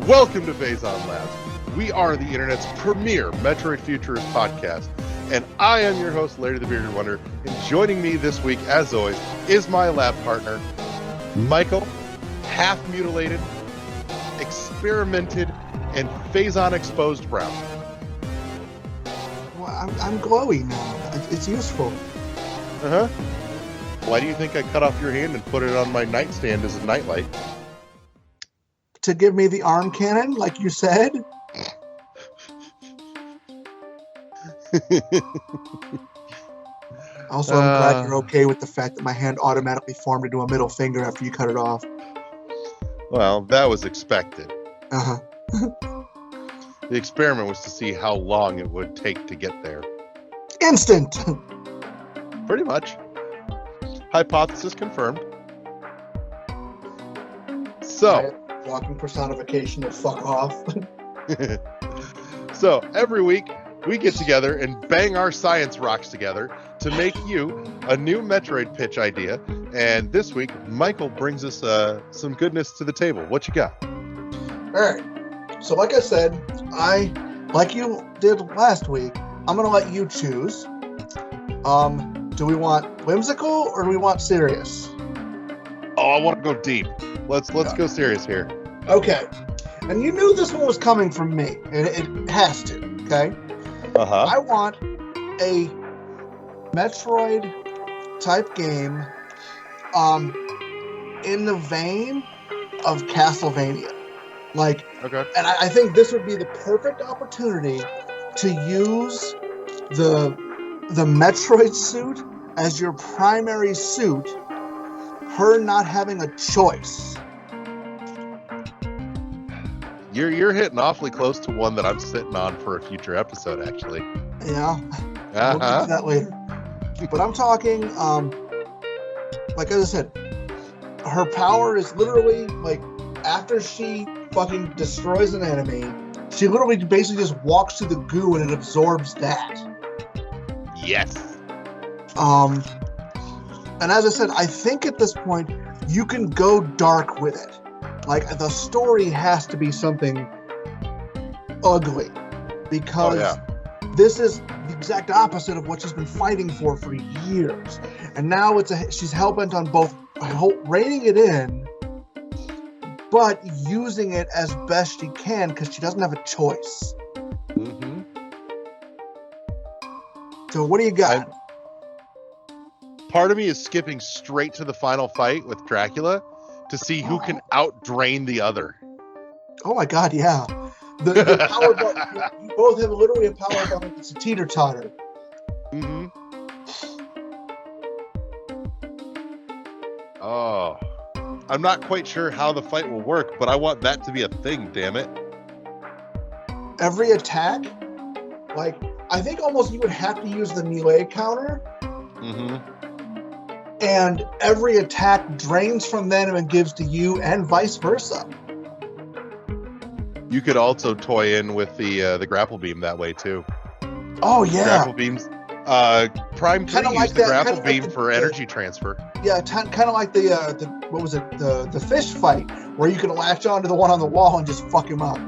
Welcome to Phazon Labs. We are the internet's premier Metroid Futurist podcast, and I am your host, Larry the Bearded Wonder, and joining me this week, as always, is my lab partner, Michael, half-mutilated, experimented, and Phazon-exposed brown. Well, I'm glowy now. It's useful. Uh-huh. Why do you think I cut off your hand and put it on my nightstand as a nightlight? To give me the arm cannon, like you said? Also, I'm glad you're okay with the fact that my hand automatically formed into a middle finger after you cut it off. Well, that was expected. Uh-huh. The experiment was to see how long it would take to get there. Instant! Pretty much. Hypothesis confirmed. So, walking personification of fuck off. So, every week, we get together and bang our science rocks together to make you a new Metroid pitch idea. And this week, Michael brings us some goodness to the table. What you got? Alright. So, like I said, like you did last week, I'm going to let you choose. Do we want whimsical or do we want serious? Oh, I want to go deep. Let's go serious here. Okay. And you knew this one was coming from me. It has to, okay? Uh-huh. I want a Metroid type game in the vein of Castlevania. Okay. And I think this would be the perfect opportunity to use the Metroid suit as your primary suit, her not having a choice. You're hitting awfully close to one that I'm sitting on for a future episode, actually. Yeah. Uh-huh. We'll get to that later. But I'm talking, like I said, her power is literally, like, after she fucking destroys an enemy, she literally basically just walks through the goo and it absorbs that. Yes. And as I said, I think at this point, you can go dark with it. Like, the story has to be something ugly. Because this is the exact opposite of what she's been fighting for years. And now she's hell-bent on both reining it in, but using it as best she can because she doesn't have a choice. Mm-hmm. So what do you got? Part of me is skipping straight to the final fight with Dracula to see who can out-drain the other. Oh my god, yeah. The power button, you both have literally a power button. It's a teeter-totter. Mm-hmm. Oh. I'm not quite sure how the fight will work, but I want that to be a thing, damn it. Every attack, like, I think almost you would have to use the melee counter. Mm-hmm. And every attack drains from them and gives to you, and vice versa. You could also toy in with the grapple beam that way too. Oh yeah, grapple beams. Prime 3 used the grapple beam for energy transfer. Yeah, kind of like the what was it, the fish fight where you can latch onto the one on the wall and just fuck him up.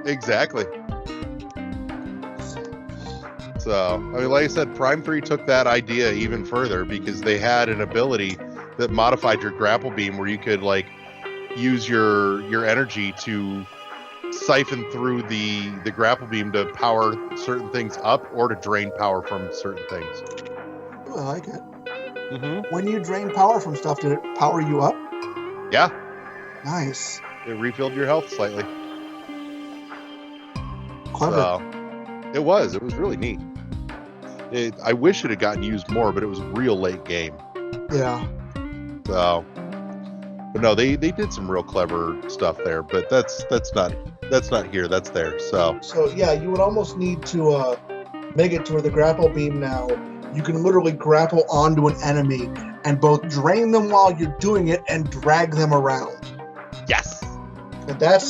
Exactly. So, I mean, like I said, Prime 3 took that idea even further because they had an ability that modified your grapple beam where you could, like, use your energy to siphon through the grapple beam to power certain things up or to drain power from certain things. Oh, I like it. Mm-hmm. When you drain power from stuff, did it power you up? Yeah. Nice. It refilled your health slightly. Clever. So, it was really neat. I wish it had gotten used more, but it was a real late game. Yeah. So, but no, they did some real clever stuff there. But that's not here. That's there. So yeah, you would almost need to make it to where the grapple beam now, you can literally grapple onto an enemy and both drain them while you're doing it and drag them around. yes. And that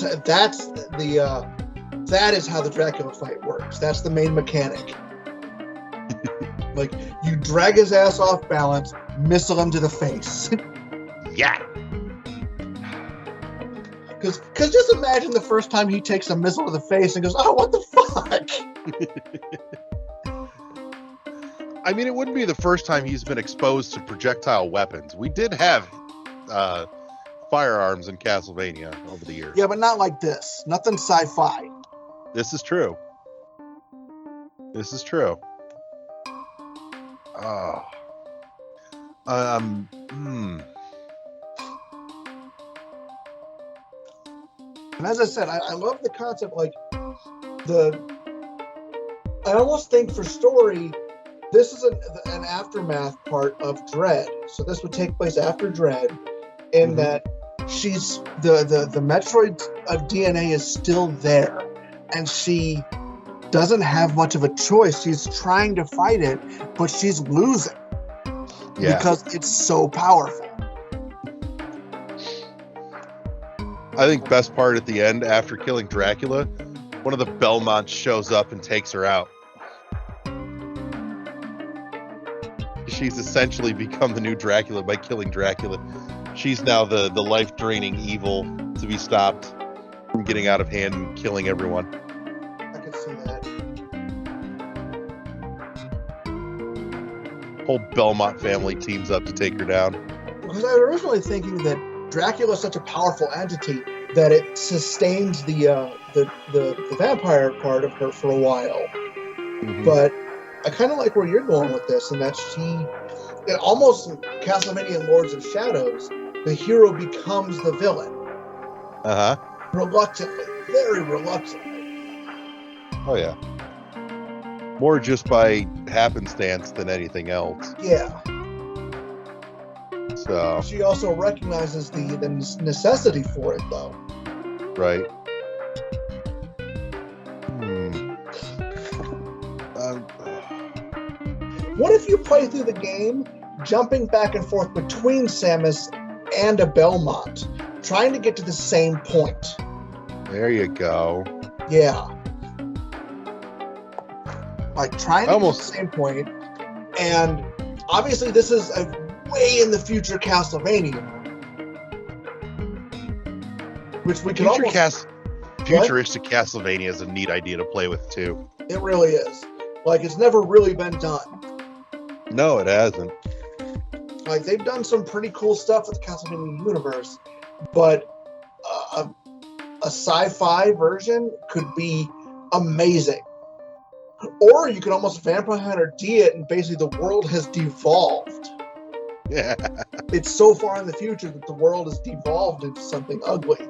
is how the Dracula fight works. That's the main mechanic. Like, you drag his ass off balance, missile him to the face. Yeah. Because just imagine the first time he takes a missile to the face and goes, "Oh, what the fuck?" I mean, it wouldn't be the first time he's been exposed to projectile weapons. We did have firearms in Castlevania over the years. Yeah, but not like this. Nothing sci-fi. This is true. This is true. Oh. And as I said, I love the concept. Like I almost think for story, this is an aftermath part of Dread. So this would take place after Dread, in that she's the Metroid DNA is still there, and she doesn't have much of a choice. She's trying to fight it, but she's losing because it's so powerful. I think best part at the end, after killing Dracula, one of the Belmonts shows up and takes her out. She's essentially become the new Dracula by killing Dracula. She's now the life-draining evil to be stopped from getting out of hand and killing everyone. I can see that. Whole Belmont family teams up to take her down. Because I was originally thinking that Dracula is such a powerful entity that it sustains the vampire part of her for a while. But I kind of like where you're going with this, and that almost Castlevania Lords of Shadows, the hero becomes the villain. Reluctantly, very reluctantly. Oh yeah. More just by happenstance than anything else. Yeah. So she also recognizes the necessity for it, though. Right. What if you play through the game, jumping back and forth between Samus and a Belmont, trying to get to the same point? There you go. Yeah. Like trying to get to the same point, and obviously this is a way in the future Castlevania, which we can futuristic Castlevania is a neat idea to play with too. It really is. Like, it's never really been done. No, it hasn't. Like, they've done some pretty cool stuff with the Castlevania universe, but a sci-fi version could be amazing. Or you could almost Vampire Hunter D it, and basically the world has devolved. Yeah. It's so far in the future that the world has devolved into something ugly.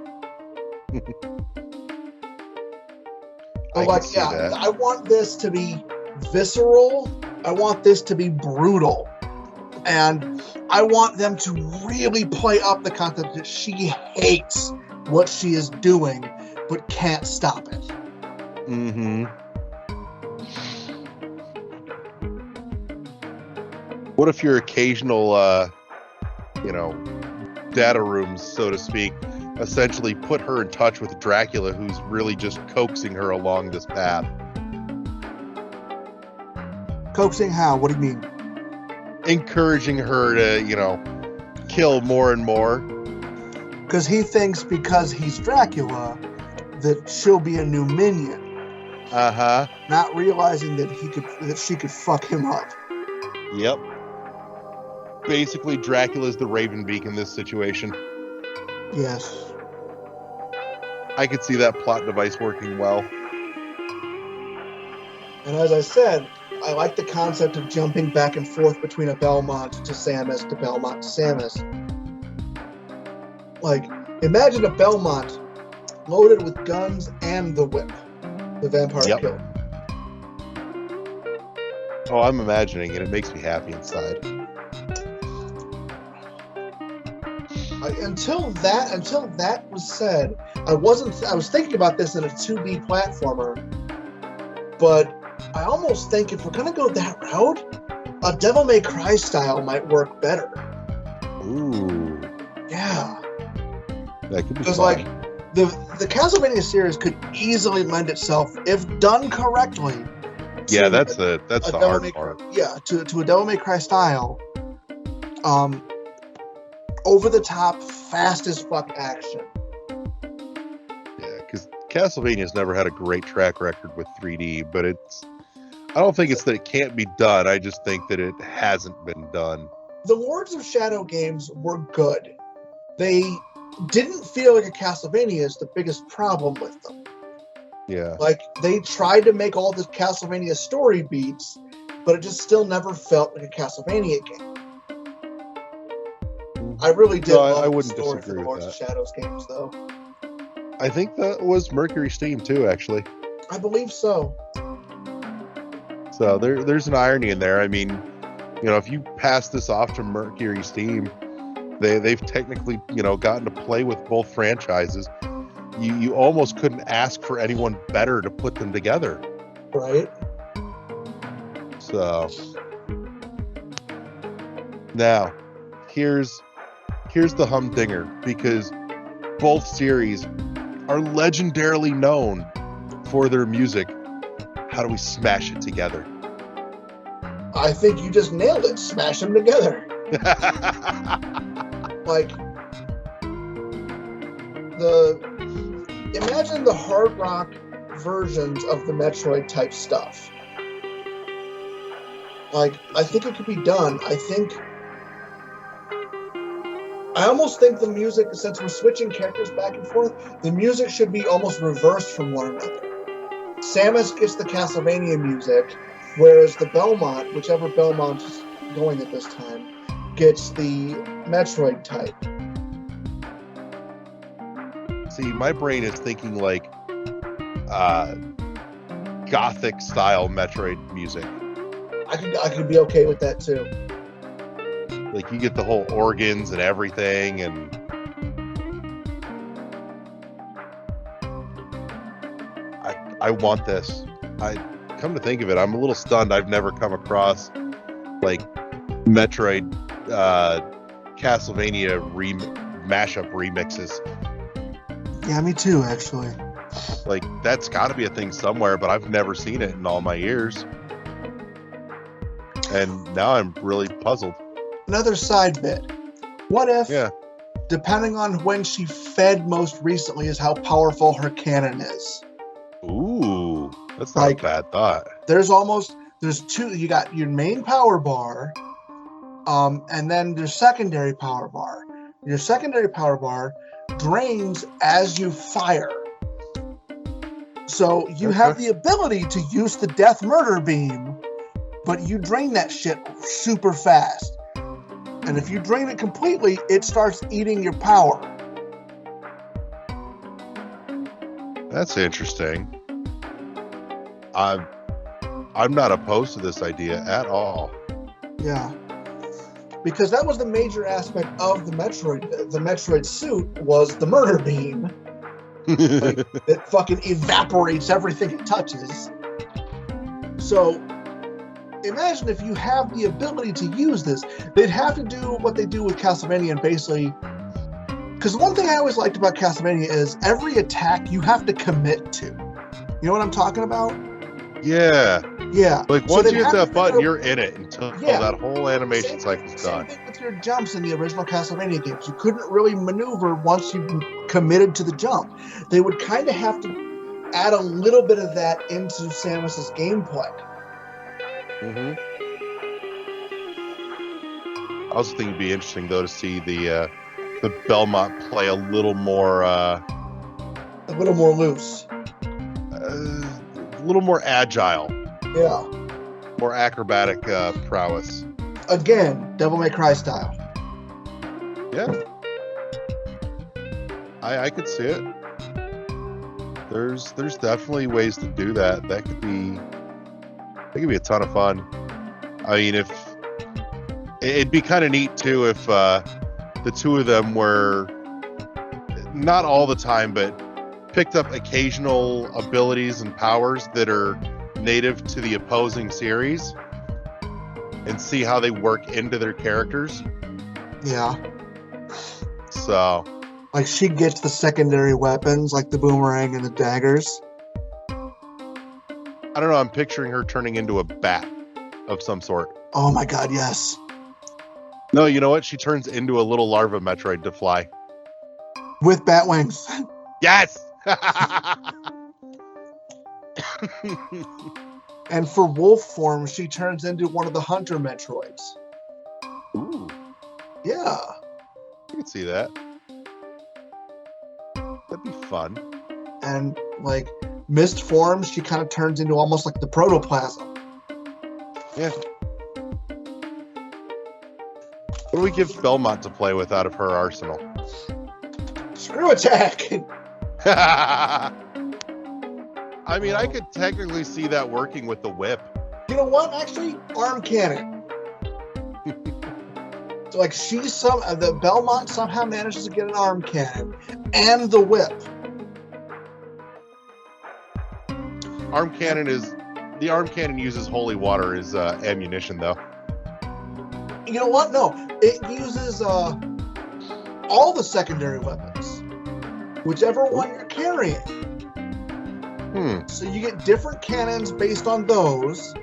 I want this to be visceral. I want this to be brutal. And I want them to really play up the concept that she hates what she is doing, but can't stop it. What if your occasional, data rooms, so to speak, essentially put her in touch with Dracula, who's really just coaxing her along this path? Coaxing how? What do you mean? Encouraging her to, kill more and more. Because he thinks because he's Dracula that she'll be a new minion. Not realizing that she could fuck him up. Yep. Basically, Dracula's the Ravenbeak in this situation. Yes. I could see that plot device working well. And as I said, I like the concept of jumping back and forth between a Belmont to Samus to Belmont to Samus. Like, imagine a Belmont loaded with guns and the whip. The vampire killer. Oh, I'm imagining it. It makes me happy inside. Until that was said, I was thinking about this in a 2D platformer, but I almost think if we're gonna go that route, a Devil May Cry style might work better. Ooh. Yeah. That could be because fun. The Castlevania series could easily lend itself, if done correctly. Yeah, that's the hard part. Yeah, to a Devil May Cry style. Over the top, fast as fuck action. Castlevania's never had a great track record with 3D, but I don't think it's that it can't be done. I just think that it hasn't been done. The Lords of Shadow games were good. They didn't feel like a Castlevania is the biggest problem with them. Yeah. Like, they tried to make all the Castlevania story beats, but it just still never felt like a Castlevania game. I really did love the story for the Lords of Shadows games, though. I think that was Mercury Steam, too, actually. I believe so. So there's an irony in there. I mean, you know, if you pass this off to Mercury Steam, they've technically, you know, gotten to play with both franchises. You almost couldn't ask for anyone better to put them together. Right. So now here's the humdinger, because both series are legendarily known for their music. How do we smash it together? I think you just nailed it. Smash them together. Like, imagine the hard rock versions of the Metroid type stuff. Like, I think it could be done. I almost think the music, since we're switching characters back and forth, the music should be almost reversed from one another. Samus gets the Castlevania music, whereas the Belmont, whichever Belmont is going at this time, gets the Metroid type. See, my brain is thinking like gothic style Metroid music. I could be okay with that too. Like, you get the whole organs and everything, and I want this. I come to think of it, I'm a little stunned. I've never come across like Metroid Castlevania mashup remixes. Yeah, me too, actually. Like, that's got to be a thing somewhere, but I've never seen it in all my years. And now I'm really puzzled. Another side bit. What if, depending on when she fed most recently, is how powerful her cannon is? Ooh, that's not a bad thought. There's two. You got your main power bar, and then your secondary power bar. Your secondary power bar drains as you fire. So you have the ability to use the death murder beam, but you drain that shit super fast. And if you drain it completely, it starts eating your power. That's interesting. I'm not opposed to this idea at all. Yeah. Because that was the major aspect of the Metroid. The Metroid suit was the murder beam. Like, it fucking evaporates everything it touches. So imagine if you have the ability to use this. They'd have to do what they do with Castlevania and basically... Because one thing I always liked about Castlevania is every attack you have to commit to. You know what I'm talking about? Yeah. Yeah. Like, once you hit that button, you're in it until that whole animation cycle's done. Same thing with your jumps in the original Castlevania games. You couldn't really maneuver once you committed to the jump. They would kind of have to add a little bit of that into Samus's gameplay. Mm-hmm. I also think it'd be interesting, though, to see the Belmont play a little more... a little more loose. A little more agile. Yeah. More acrobatic prowess. Again, Devil May Cry style. Yeah. I could see it. There's definitely ways to do that. That could be a ton of fun. I mean, if it'd be kind of neat too if the two of them were, not all the time, but picked up occasional abilities and powers that are native to the opposing series and see how they work into their characters. Yeah. So, like, she gets the secondary weapons, like the boomerang and the daggers. I don't know, I'm picturing her turning into a bat of some sort. Oh my god, yes. No, you know what? She turns into a little larva Metroid to fly. With bat wings. Yes! And for wolf form, she turns into one of the hunter Metroids. Ooh. Yeah. You can see that. That'd be fun. And like mist form, she kind of turns into almost like the protoplasm. Yeah. What do we give Belmont to play with out of her arsenal? Screw attack! I mean, I could technically see that working with the whip. You know what? Actually, arm cannon. So like the Belmont somehow manages to get an arm cannon and the whip. The arm cannon uses holy water as ammunition, though. You know what? No, it uses all the secondary weapons, whichever one you're carrying. So you get different cannons based on those,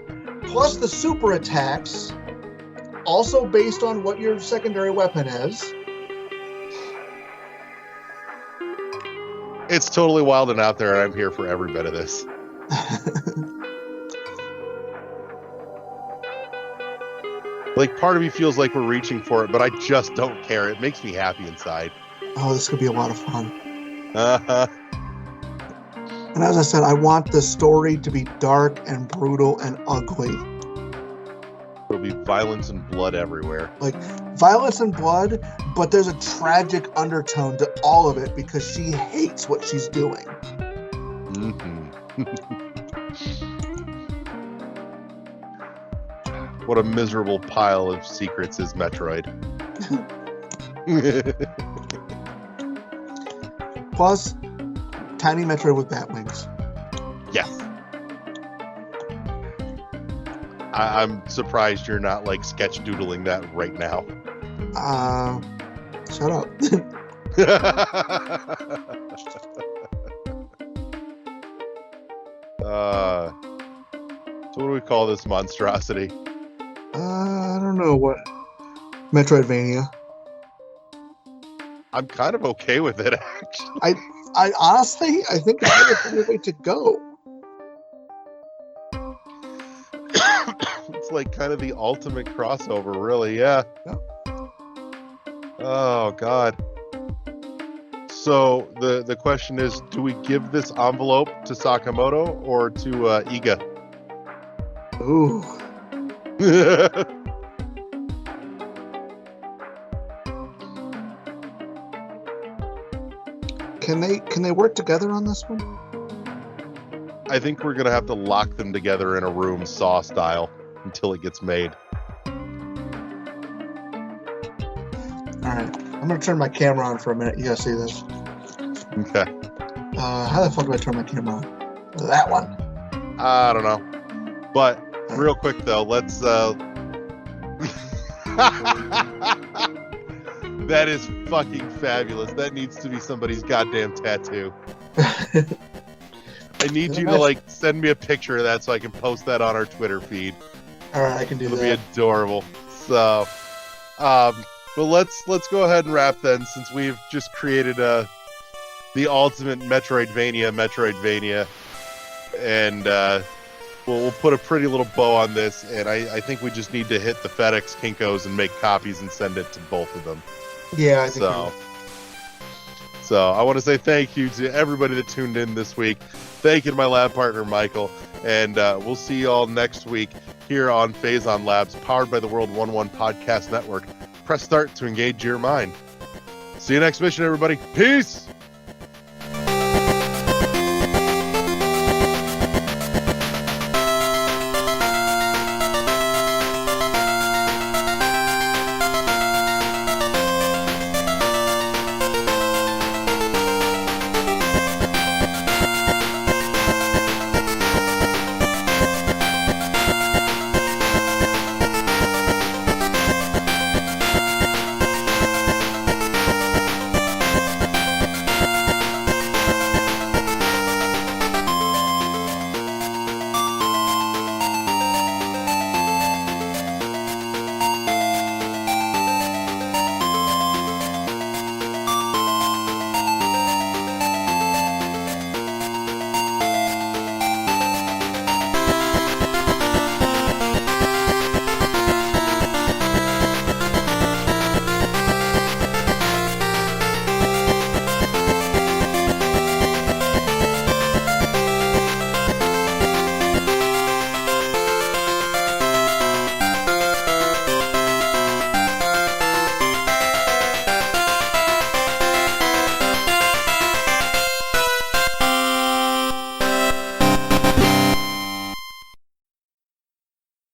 plus the super attacks, also based on what your secondary weapon is. It's totally wild and out there, and I'm here for every bit of this. Like, part of me feels like we're reaching for it, but I just don't care. It makes me happy inside. Oh, this could be a lot of fun. Uh-huh. And as I said, I want the story to be dark and brutal and ugly. There'll be violence and blood everywhere. Like, violence and blood, but there's a tragic undertone to all of it because she hates what she's doing. What a miserable pile of secrets is Metroid. Plus, tiny Metroid with bat wings. Yes. I'm surprised you're not like sketch doodling that right now. Shut up. So what do we call this monstrosity? I don't know what. Metroidvania. I'm kind of okay with it, actually. I honestly, I think it's a good way to go. It's like kind of the ultimate crossover, really. Yeah. Oh God. So the question is, do we give this envelope to Sakamoto or to Iga? Ooh. Can they work together on this one? I think we're gonna have to lock them together in a room, Saw style, until it gets made. All right, I'm gonna turn my camera on for a minute. You gotta see this. Okay. How the fuck do I turn my camera on? That one. I don't know. But real quick though, let's. That is fucking fabulous. That needs to be somebody's goddamn tattoo. I need you to like send me a picture of that so I can post that on our Twitter feed. All right, I can do that. It'll be adorable. So, but let's go ahead and wrap then, since we've just created the ultimate Metroidvania, and we'll put a pretty little bow on this. And I think we just need to hit the FedEx Kinkos and make copies and send it to both of them. Yeah, I think so I want to say thank you to everybody that tuned in this week. Thank you to my lab partner, Michael. And we'll see you all next week here on Phazon Labs, powered by the World 1-1 Podcast Network. Press start to engage your mind. See you next mission, everybody. Peace!